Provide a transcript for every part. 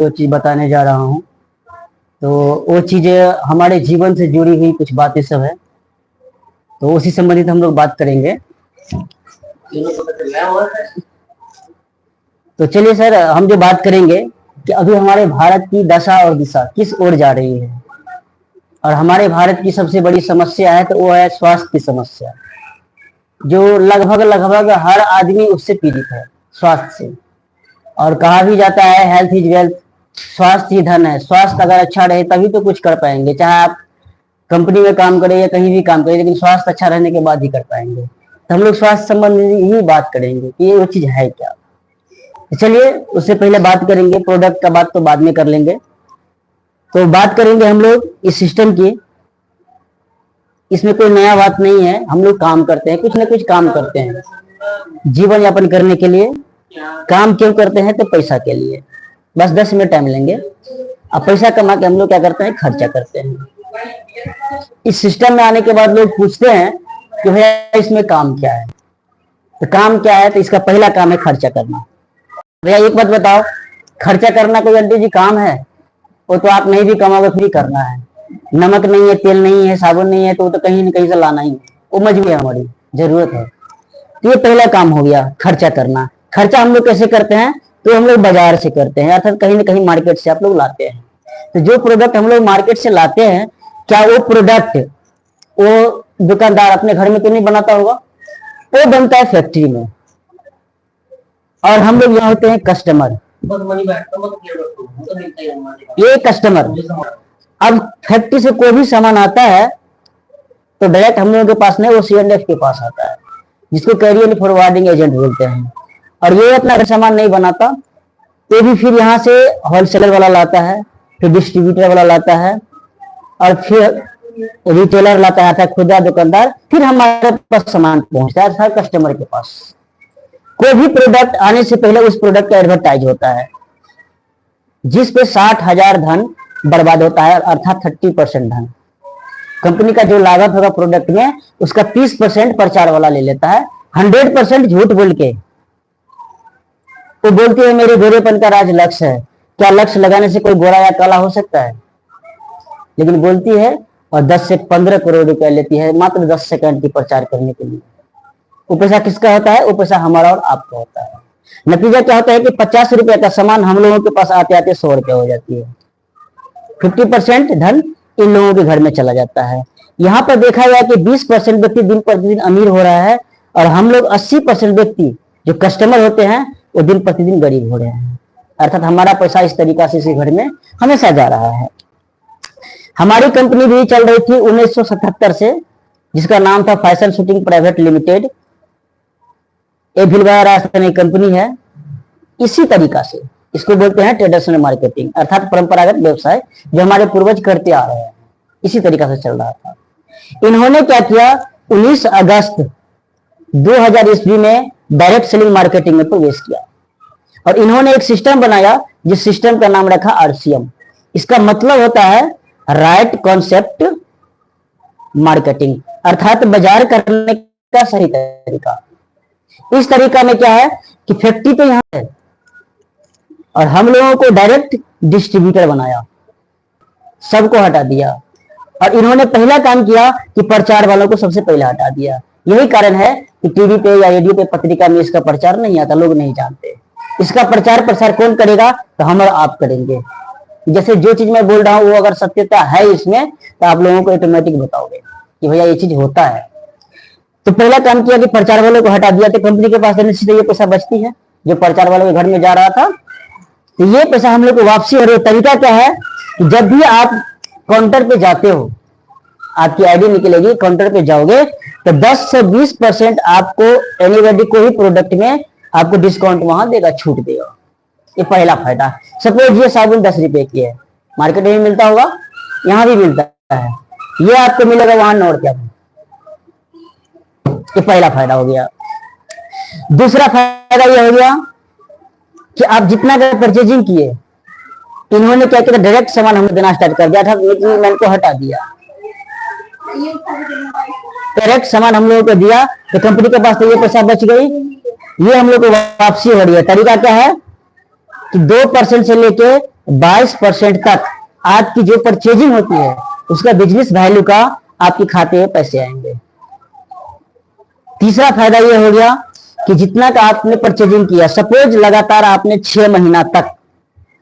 जो चीज बताने जा रहा हूँ, तो वो चीजें हमारे जीवन से जुड़ी हुई कुछ बातें सब है, तो उसी संबंधित हम लोग बात करेंगे। तो चलिए सर, हम जो बात करेंगे कि अभी हमारे भारत की दशा और दिशा किस ओर जा रही है। और हमारे भारत की सबसे बड़ी समस्या है तो वो है स्वास्थ्य की समस्या, जो लगभग लगभग हर आदमी उससे पीड़ित है, स्वास्थ्य से। और कहा भी जाता है हेल्थ इज वेल्थ, स्वास्थ्य ही धन है। स्वास्थ्य अगर अच्छा रहे तभी तो कुछ कर पाएंगे, चाहे आप कंपनी में काम करें या कहीं भी काम करें, लेकिन स्वास्थ्य अच्छा रहने के बाद ही कर पाएंगे। तो हम लोग स्वास्थ्य संबंधी ही बात करेंगे कि ये वो चीज है क्या। चलिए उससे पहले बात करेंगे, प्रोडक्ट का बात तो बाद में कर लेंगे। तो बात करेंगे हम लोग इस सिस्टम की। इसमें कोई नया बात नहीं है, हम लोग काम करते हैं, कुछ ना कुछ काम करते हैं जीवन यापन करने के लिए। काम क्यों करते हैं? तो पैसा के लिए। बस 10 मिनट टाइम लेंगे। अब पैसा कमा के हम लोग क्या करते हैं? खर्चा करते हैं। इस सिस्टम में आने के बाद लोग पूछते हैं कि भैया इसमें काम क्या है। तो काम क्या है? तो इसका पहला काम है खर्चा करना। भैया एक बात बताओ, खर्चा करना कोई आंटी जी काम है? वो तो आप नहीं भी कमाओगे फिर करना है। नमक नहीं है, तेल नहीं है, साबुन नहीं है, तो वो तो कहीं न कहीं से लाना ही है, वो मजबूरी है, हमारी जरूरत है। तो ये पहला काम हो गया, खर्चा करना। खर्चा हम लोग कैसे करते हैं? तो हम लोग बाजार से करते हैं, अर्थात कहीं ना कहीं मार्केट से आप लोग लाते हैं। तो जो प्रोडक्ट हम लोग मार्केट से लाते हैं, क्या वो प्रोडक्ट वो दुकानदार अपने घर में तो नहीं बनाता होगा, वो बनता है फैक्ट्री में। और हम लोग यहाँ होते हैं कस्टमर। ये कस्टमर, अब फैक्ट्री से कोई भी सामान आता है तो डायरेक्ट हम लोगों के पास नहीं, वो C&F के पास आता है, जिसको कैरियर फॉरवर्डिंग एजेंट बोलते हैं। और ये अपना सामान नहीं बनाता, ये भी फिर यहाँ से होलसेलर वाला लाता है, फिर डिस्ट्रीब्यूटर वाला लाता है, और फिर रिटेलर लाता है, खुदरा दुकानदार, फिर हमारे पास सामान पहुंचता है हर कस्टमर के पास। कोई भी प्रोडक्ट आने से पहले उस प्रोडक्ट का एडवर्टाइज होता है, जिस पे 60,000 धन बर्बाद होता है, अर्थात 30% धन। कंपनी का जो लागत होगा प्रोडक्ट में, उसका 30% प्रचार वाला ले लेता है। 100% झूठ बोल के वो बोलती है मेरे गोरेपन का राज लक्ष्य है। क्या लक्ष्य लगाने से कोई गोरा या काला हो सकता है? लेकिन बोलती है, और 10 से 15 करोड़ रुपया लेती है मात्र 10 सेकंड की प्रचार करने के लिए। वो पैसा किसका होता है? वो पैसा हमारा और आपका होता है। नतीजा क्या होता है कि 50 रुपए का सामान हम लोगों के पास आते आते 100 रुपया हो जाती है। 50% धन इन लोगों के घर में चला जाता है। यहाँ पर देखा गया कि 20% व्यक्ति दिन प्रतिदिन अमीर हो रहा है, और हम लोग 80% व्यक्ति जो कस्टमर होते हैं वो दिन प्रतिदिन गरीब हो रहे हैं। अर्थात हमारा पैसा इस तरीका से इसी घर में हमेशा जा रहा है। हमारी कंपनी भी चल रही थी 1977 से, जिसका नाम था फैशन शूटिंग प्राइवेट लिमिटेड। ये भिलवाड़ा राजस्थान की कंपनी है। इसी तरीका से इसको बोलते हैं ट्रेडिशनल मार्केटिंग, अर्थात परंपरागत व्यवसाय जो हमारे पूर्वज करते आ रहे हैं, इसी तरीका से चल रहा था। इन्होंने क्या किया? 19 अगस्त 2000 ईस्वी में डायरेक्ट सेलिंग मार्केटिंग में प्रवेश किया, और इन्होंने एक सिस्टम बनाया जिस सिस्टम का नाम रखा RCM। इसका मतलब होता है राइट कॉन्सेप्ट मार्केटिंग, अर्थात बाजार करने का सही तरीका। इस तरीका में क्या है कि फैक्ट्री तो यहां है, और हम लोगों को डायरेक्ट डिस्ट्रीब्यूटर बनाया, सबको हटा दिया। और इन्होंने पहला काम किया कि प्रचार वालों को सबसे पहले हटा दिया। यही कारण है कि टीवी पे या रेडियो पे, पत्रिका में इसका प्रचार नहीं आता, लोग नहीं जानते। इसका प्रचार प्रसार कौन करेगा? तो हम और आप करेंगे। जैसे जो चीज मैं बोल रहा हूं वो अगर सत्यता है इसमें, तो आप लोगों को ऑटोमेटिक बताओगे कि भैया ये चीज होता है। तो पहला काम किया कि प्रचार वालों को हटा दिया, तो कंपनी के पास देने से ये पैसा बचती है जो प्रचार वालों के घर में जा रहा था। तो ये पैसा हम लोग को वापसी हो रही है। तरीका क्या है? जब भी आप काउंटर पे जाते हो, आपकी आईडी निकलेगी, काउंटर पे जाओगे तो 10 से 20% आपको एनीबॉडी को ही प्रोडक्ट में आपको डिस्काउंट वहां देगा, छूट देगा। ये पहला फायदा। सपोज ये साबुन 10 रुपए की है, मार्केट में मिलता होगा, यहाँ भी मिलता है, ये आपको मिलेगा वहां 9 रुपया में। ये पहला फायदा हो गया। दूसरा फायदा यह हो गया कि आप जितना का परचेजिंग किए, इन्होंने क्या किया? डायरेक्ट सामान हमें देना स्टार्ट कर दिया था, मैंने को हटा दिया। डायरेक्ट सामान हम लोगों को दिया, तो कंपनी के पास तो ये पैसा बच गई, ये हम लोग को वापसी हो रही है। तरीका क्या है? कि 2% से लेके 22% तक आपकी जो परचेजिंग होती है उसका बिजनेस वैल्यू का आपके खाते में पैसे आएंगे। तीसरा फायदा यह हो गया कि जितना का आपने परचेजिंग किया, सपोज लगातार आपने 6 महीना तक,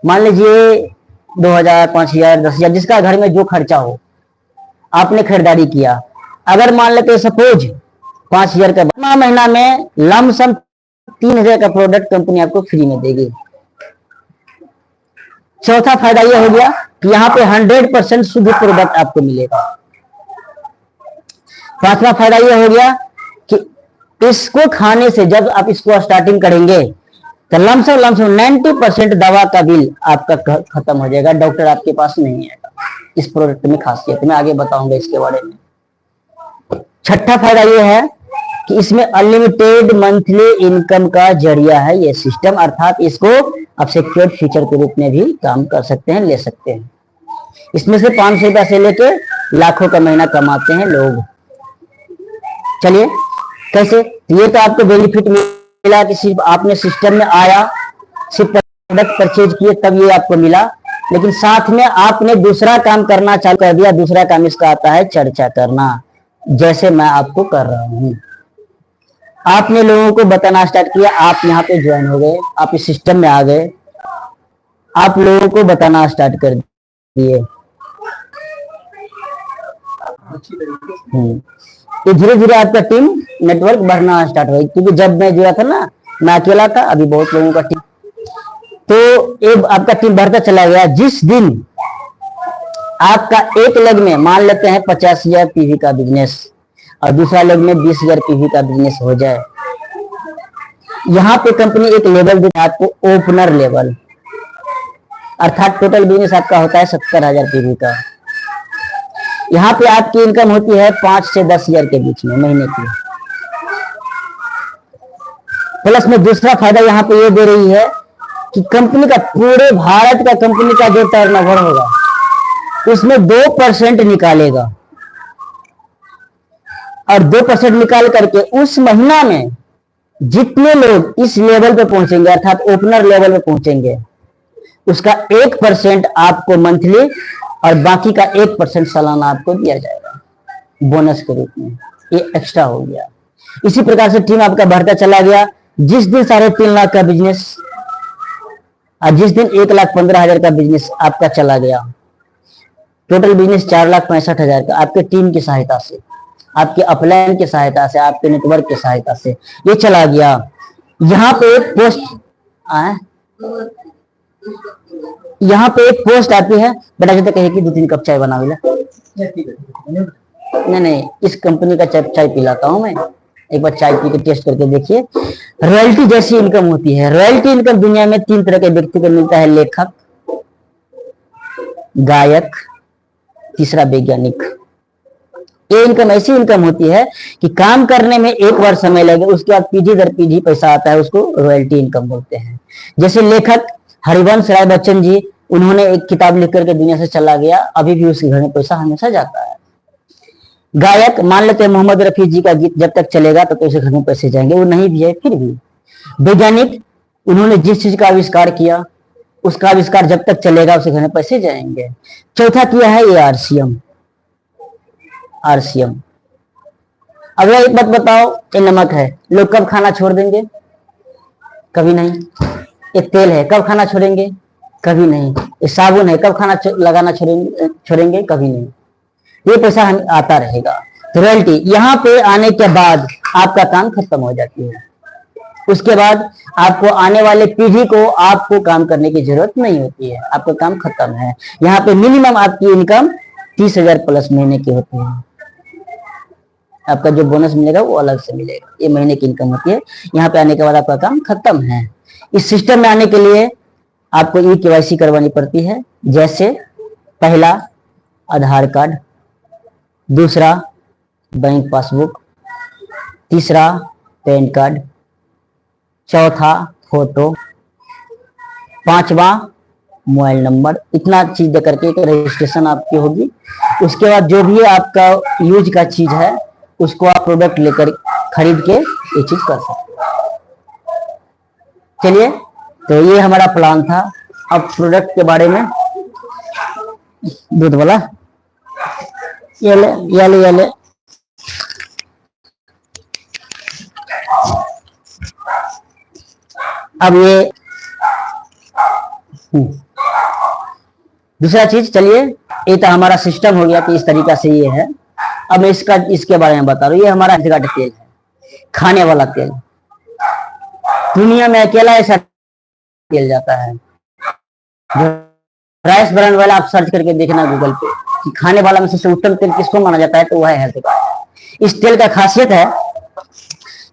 मान लीजिए 2000, 5000, 10,000 जिसका घर में जो खर्चा हो आपने खरीदारी किया। अगर मान लेते सपोज 5,000 का महीना में लमसम 3,000 का प्रोडक्ट कंपनी आपको फ्री में देगी। चौथा फायदा यह हो गया कि यहाँ पे 100% शुद्ध प्रोडक्ट आपको मिलेगा। पांचवा फायदा यह हो गया कि इसको खाने से जब आप इसको स्टार्टिंग करेंगे तो लमसम 90% दवा का बिल आपका खत्म हो जाएगा, डॉक्टर आपके पास नहीं आएगा। इस प्रोडक्ट में खासियत मैं आगे बताऊंगा इसके बारे में। छठा फायदा यह है कि इसमें अनलिमिटेड मंथली इनकम का जरिया है ये सिस्टम, अर्थात इसको आप सिक्योर्ड फ्यूचर के रूप में भी काम कर सकते हैं, ले सकते हैं। इसमें से 500 रुपया से लेके लाखों का महीना कमाते हैं लोग। चलिए कैसे, ये तो आपको बेनिफिट मिला कि सिर्फ आपने सिस्टम में आया, सिर्फ प्रोडक्ट परचेज किए तब ये आपको मिला, लेकिन साथ में आपने दूसरा काम करना चालू कर दिया। दूसरा काम इसका आता है चर्चा करना, जैसे मैं आपको कर रहा हूं। आपने लोगों को बताना स्टार्ट किया, आप यहाँ पे ज्वाइन हो गए, आप इस सिस्टम में आ गए, आप लोगों को बताना स्टार्ट कर दिए। तो धीरे धीरे आपका टीम नेटवर्क बढ़ना स्टार्ट हुई, क्योंकि जब मैं जुड़ा था ना, मैं अकेला था, अभी बहुत लोगों का टीम, तो एक आपका टीम बढ़ता चला गया। जिस दिन आपका एक लेग में मान लेते हैं 50,000 पीवी का बिजनेस और दूसरा लेग में 20,000 पीवी का बिजनेस हो जाए, यहाँ पे कंपनी एक लेवल देती है आपको, ओपनर लेवल, अर्थात टोटल बिजनेस आपका होता है 70,000 पीवी का। यहाँ पे आपकी इनकम होती है 5 से 10,000 के बीच में महीने की। प्लस में दूसरा फायदा यहाँ पे ये दे रही है कि कंपनी का, पूरे भारत का कंपनी का जो टर्नओवर होगा उसमें 2% निकालेगा, और 2% निकाल करके उस महीना में जितने लोग इस लेवल पे पहुंचेंगे, अर्थात ओपनर लेवल पे पहुंचेंगे, उसका 1% आपको मंथली और बाकी का 1% सालाना आपको दिया जाएगा बोनस के रूप में। ये एक्स्ट्रा हो गया। इसी प्रकार से टीम आपका बढ़ता चला गया। जिस दिन 3.5 लाख का बिजनेस और जिस दिन 1,15,000 का बिजनेस आपका चला गया, टोटल बिजनेस 4,65,000 का आपके टीम की सहायता से, आपके अपलाइन की सहायता से, आपके नेटवर्क की सहायता से ये चला गया। यहाँ पे एक पोस्ट आती है, बेटा जब तक कहे कि 2-3 कप चाय बना मिला। नहीं, इस कंपनी का चाय पिलाता हूं मैं, एक बार चाय पी के टेस्ट करके देखिए। रॉयल्टी जैसी इनकम होती है। रॉयल्टी इनकम दुनिया में 3 तरह के व्यक्ति को मिलता है, लेखक, गायक, तीसरा वैज्ञानिक। ये इनकम ऐसी इनकम होती है कि काम करने में एक बार समय लगे, उसके बाद पीढ़ी दर पीढ़ी पैसा आता है, उसको रॉयल्टी इनकम बोलते हैं। जैसे लेखक हरिवंश राय बच्चन जी, उन्होंने एक किताब लिख करके दुनिया से चला गया, अभी भी उसके घर में पैसा हमेशा जाता है। गायक मान लेते हैं मोहम्मद रफी जी का गीत जब तक चलेगा तो उसके घर में पैसे जाएंगे, वो नहीं भी है फिर भी। वैज्ञानिक, उन्होंने जिस चीज का आविष्कार किया उसका आविष्कार जब तक चलेगा उसके घर में पैसे जाएंगे। चौथा किया है ये आरसीएम। अगला एक बात बताओ, ये नमक है, लोग कब खाना छोड़ देंगे? कभी नहीं। ये तेल है, कब खाना छोड़ेंगे? कभी नहीं। ये साबुन है, कब खाना लगाना छोड़ेंगे? कभी नहीं। ये पैसा आता रहेगा। तो रॉयल्टी यहाँ पे आने के बाद आपका काम खत्म हो जाती है। उसके बाद आपको आने वाले पीढ़ी को आपको काम करने की जरूरत नहीं होती है, आपका काम खत्म है। यहाँ पे मिनिमम आपकी इनकम 30,000 प्लस महीने की होती है। आपका जो बोनस मिलेगा वो अलग से मिलेगा, ये महीने की इनकम होती है। यहाँ पे आने के बाद आपका काम खत्म है। इस सिस्टम में आने के लिए आपको ई-केवाईसी करवानी पड़ती है। जैसे पहला आधार कार्ड, दूसरा बैंक पासबुक, तीसरा पैन कार्ड, चौथा फोटो, पांचवा मोबाइल नंबर। इतना चीज दे करके एक रजिस्ट्रेशन आपकी होगी। उसके बाद जो भी आपका यूज का चीज है उसको आप प्रोडक्ट लेकर खरीद के ये चीज कर सकते हैं। चलिए तो ये हमारा प्लान था। अब प्रोडक्ट के बारे में, दूध वाला ये ले, ये ले, ये ले। अब ये दूसरा चीज, चलिए ये तो हमारा सिस्टम हो गया कि इस तरीका से ये है। अब मैं इसके बारे में बता रहा हूँ। ये हमारा तेल है, खाने वाला तेल। दुनिया में अकेला ऐसा तेल जाता है जो राइस ब्रांड वाला। आप सर्च करके देखना गूगल पे कि खाने वाला में सबसे उत्तम तेल किसको माना जाता है, तो वह है हेल्थ कार्ड। इस तेल का खासियत है,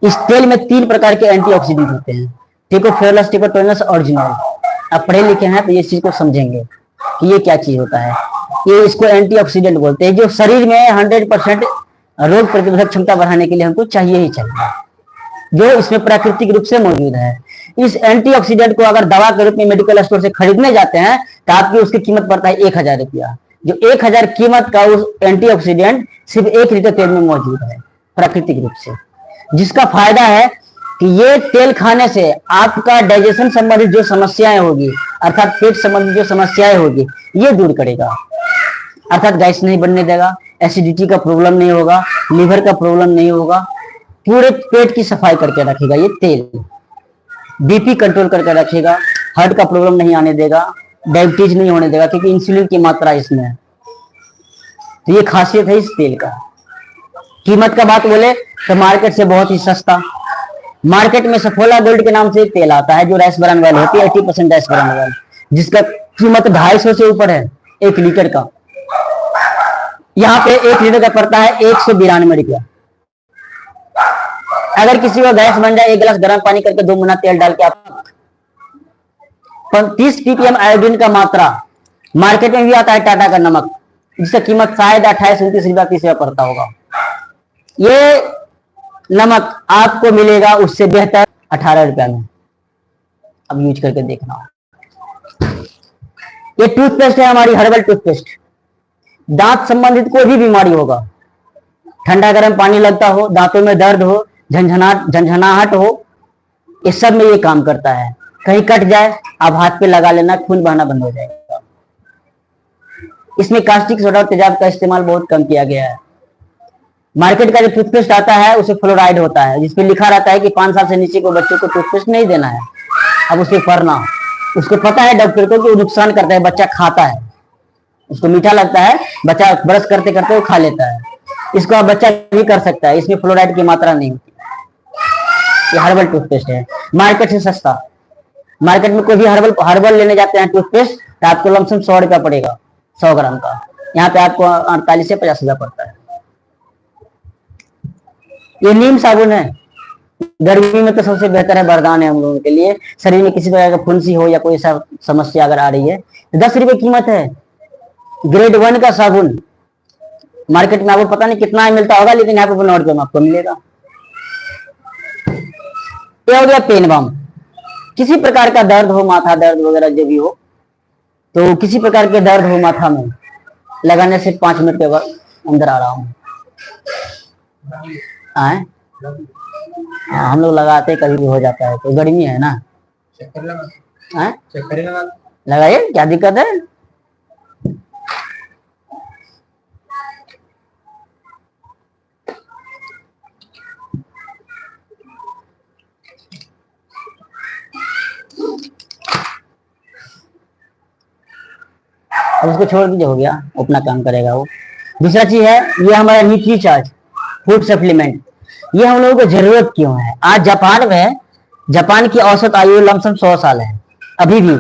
इस तेल में 3 प्रकार के एंटीऑक्सीडेंट होते हैं। टेकोफेरॉल्स, टेकोटोनस, ऑरिजिनल। आप पढ़े लिखे हैं तो ये चीज को समझेंगे कि ये क्या चीज होता है। ये इसको एंटीऑक्सीडेंट बोलते हैं, जो शरीर में 100% रोग प्रतिरोधक क्षमता बढ़ाने के लिए हमको चाहिए ही चाहिए, जो इसमें प्राकृतिक रूप से मौजूद है। इस एंटीऑक्सीडेंट को अगर दवा के रूप में मेडिकल स्टोर से खरीदने जाते हैं तो आपकी उसकी कीमत पड़ता है 1000 रुपया। जो 1000 कीमत का उस एंटीऑक्सीडेंट सिर्फ 1 लीटर तेल में मौजूद है प्राकृतिक रूप से, जिसका फायदा है कि ये तेल खाने से आपका डाइजेशन संबंधित जो समस्याएं होगी, अर्थात पेट संबंधित जो समस्याएं होगी, ये दूर करेगा। अर्थात गैस नहीं बनने देगा, एसिडिटी का प्रॉब्लम नहीं होगा, लीवर का प्रॉब्लम नहीं होगा, पूरे पेट की सफाई करके रखेगा ये तेल। बीपी कंट्रोल करके रखेगा, हार्ट का प्रॉब्लम नहीं आने देगा, डायबिटीज नहीं होने देगा, क्योंकि इंसुलिन की मात्रा इसमें है। तो ये खासियत है इस तेल का। कीमत का बात बोले तो मार्केट से बहुत ही सस्ता। मार्केट में सफोला गोल्ड के नाम से एक तेल आता है जो राइस ब्रांड ऑयल होती है, 80% राइस ब्रांड ऑयल, जिसका कीमत 250 से ऊपर है 1 लीटर का। यहाँ पे 1 लीटर का पड़ता है 192 रुपया। अगर किसी को गैस बन जाए, 1 गिलास गर्म पानी करके 2 मुना तेल डाल के आप 30 ppm आयोडीन का मात्रा, मार्केट में भी आता है टाटा का नमक, जिसका कीमत शायद 28-29 रुपया 30 रुपया पड़ता होगा। ये नमक आपको मिलेगा उससे बेहतर 18 रुपया में। अब यूज करके देखना। ये टूथपेस्ट है हमारी, हर्बल टूथपेस्ट। दांत संबंधित कोई भी बीमारी होगा, ठंडा गर्म पानी लगता हो, दांतों में दर्द हो, झंझनाहट हो, इस सब में ये काम करता है। कहीं कट जाए आप हाथ पे लगा लेना, खून बहना बंद हो जाएगा। इसमें कास्टिक सोडा और तेजाब का इस्तेमाल बहुत कम किया गया है। मार्केट का जो टूथपेस्ट आता है उसे फ्लोराइड होता है, जिसपे लिखा रहता है कि 5 साल से नीचे को बच्चों को टूथपेस्ट नहीं देना है। अब उसे पढ़ना, उसको पता है डॉक्टर को कि वो नुकसान करता है, बच्चा खाता है, उसको मीठा लगता है, बच्चा ब्रश करते करते वो खा लेता है। इसको अब बच्चा भी कर सकता है, इसमें फ्लोराइड की मात्रा नहीं होती। ये हर्बल टूथपेस्ट है, मार्केट से सस्ता। मार्केट में कोई भी हर्बल लेने जाते हैं टूथपेस्ट तो आपको लमसम 100 रुपया पड़ेगा 100 ग्राम का। यहाँ पे आपको 48 से 50 रुपया पड़ता है। ये नीम साबुन है, गर्मी में तो सबसे बेहतर है, वरदान है हम लोगों के लिए। शरीर में किसी प्रकार का फुंसी हो या कोई ऐसा समस्या अगर आ रही है, 10 रुपए कीमत है। ग्रेड 1 का साबुन मार्केट में आपको पता नहीं कितना मिलता होगा, लेकिन यहाँ पे 9 रुपए में आपको मिलेगा। ये हो गया पेन बाम। किसी प्रकार का दर्द हो, माथा दर्द वगैरह जो भी हो, तो किसी प्रकार के दर्द हो माथा में, लगाने से 5 मिनट के बाद अंदर आ रहा हूँ। हाँ, हम लोग लगाते कभी भी हो जाता है, तो गर्मी है ना। लगाइए, क्या दिक्कत है। अब उसको छोड़ दीजिए, हो गया, अपना काम करेगा वो। दूसरा चीज है, ये हमारा न्यूट्रीचार्ज फूड सप्लीमेंट। ये हम लोगों को जरूरत क्यों है? आज जापान की औसत आयु लमसम 100 साल है अभी भी,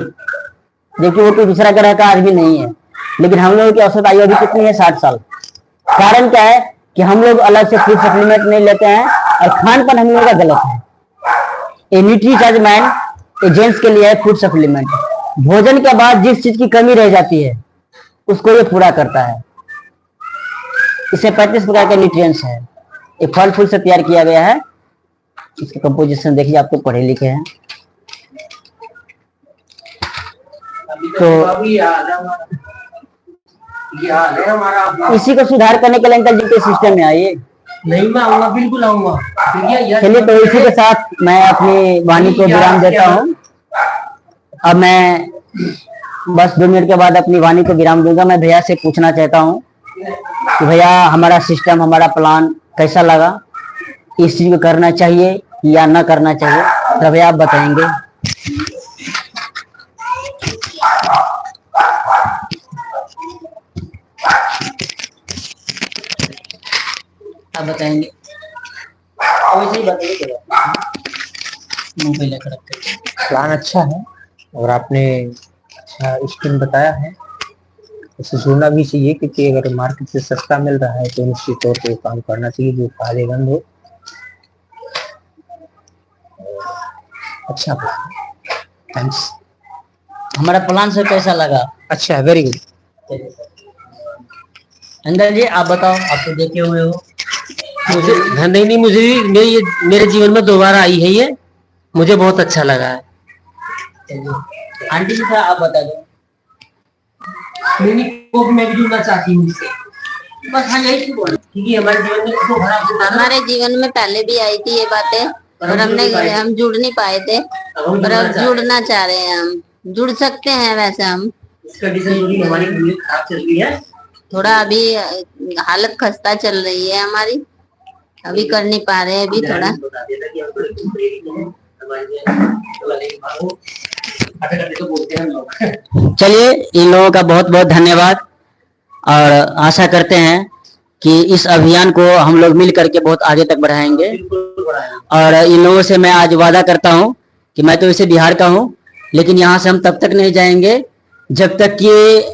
जबकि वो कोई दूसरा ग्रह का आदमी नहीं है। लेकिन हम लोगों की औसत आयु अभी कितनी है? 60 साल। कारण क्या है कि हम लोग अलग से फूड सप्लीमेंट नहीं लेते हैं और खान पान हम लोगों का गलत है। ये न्यूट्रीचार्ज मैन जेंट्स के लिए है फूड सप्लीमेंट। भोजन के बाद जिस चीज की कमी रह जाती है उसको ये पूरा करता है। इसमें 35 प्रकार के न्यूट्रिएंट्स है। ये फल फूल से तैयार किया गया है। इसके कंपोजिशन देखिए, आपको पढ़े लिखे हैं तो इसी को सुधार करने के लिए अंकल जी के सिस्टम में आइए। नहीं, मैं आऊंगा, बिल्कुल आऊंगा। चलिए, तो इसी के साथ मैं अपनी वाणी को विराम देता हूँ। अब मैं बस 2 मिनट के बाद अपनी वाणी को विराम दूंगा। मैं भैया से पूछना चाहता हूँ कि भैया हमारा सिस्टम, हमारा प्लान कैसा लगा, इस चीज को करना चाहिए या ना करना चाहिए, तो भैया आप बताएंगे। आप बताएंगे, वैसे ही बताइए, मुंह पे लेकर रख के। प्लान अच्छा है और आपने अच्छा स्कीम बताया है, इसे सुनना भी चाहिए, क्योंकि अगर मार्केट से सस्ता मिल रहा है तो निश्चित तौर पे काम करना चाहिए जो फायदेमंद हो। अच्छा प्लान, थैंक्स। हमारा प्लान सर कैसा लगा? अच्छा है, वेरी गुड। अंदर जी आप बताओ, आप तो देखे हुए हो। मुझे नहीं नहीं, मुझे मेरे जीवन में दोबारा आई है ये, मुझे बहुत अच्छा लगा है। आंटी जी थोड़ा आप बता दो। नहीं को मैं भी जुड़ना चाहती हूँ इससे। बस हाँ यही तो बोल, क्योंकि हमारे जीवन में तो खराब हमारे जीवन में पहले भी आई थी ये बातें, पर हम जुड़ नहीं पाए थे, पर अब जुड़ना चाह रहे हैं। हम जुड़ सकते हैं वैसे। हम कंडीशन थोड़ी हमारी खराब चल रही है, थोड़ा अभी हालत खस्ता चल रही है हमारी, अभी कर नहीं पा रहे हैं अभी थोड़ा। चलिए इन लोगों का बहुत बहुत धन्यवाद, और आशा करते हैं कि इस अभियान को हम लोग मिल करके बहुत आगे तक बढ़ाएंगे। और इन लोगों से मैं आज वादा करता हूं कि मैं तो इसे बिहार का हूं, लेकिन यहाँ से हम तब तक नहीं जाएंगे जब तक कि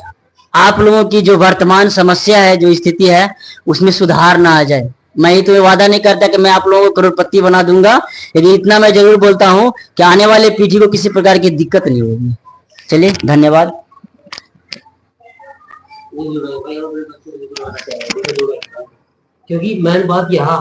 आप लोगों की जो वर्तमान समस्या है, जो स्थिति है, उसमें सुधार ना आ जाए। मैं ही तुम्हें वादा नहीं करता कि मैं आप लोगों को करोड़पति बना दूंगा, लेकिन इतना मैं जरूर बोलता हूं कि आने वाले पीढ़ी को किसी प्रकार की दिक्कत नहीं होगी। चलिए धन्यवाद। क्योंकि मैन बात यहाँ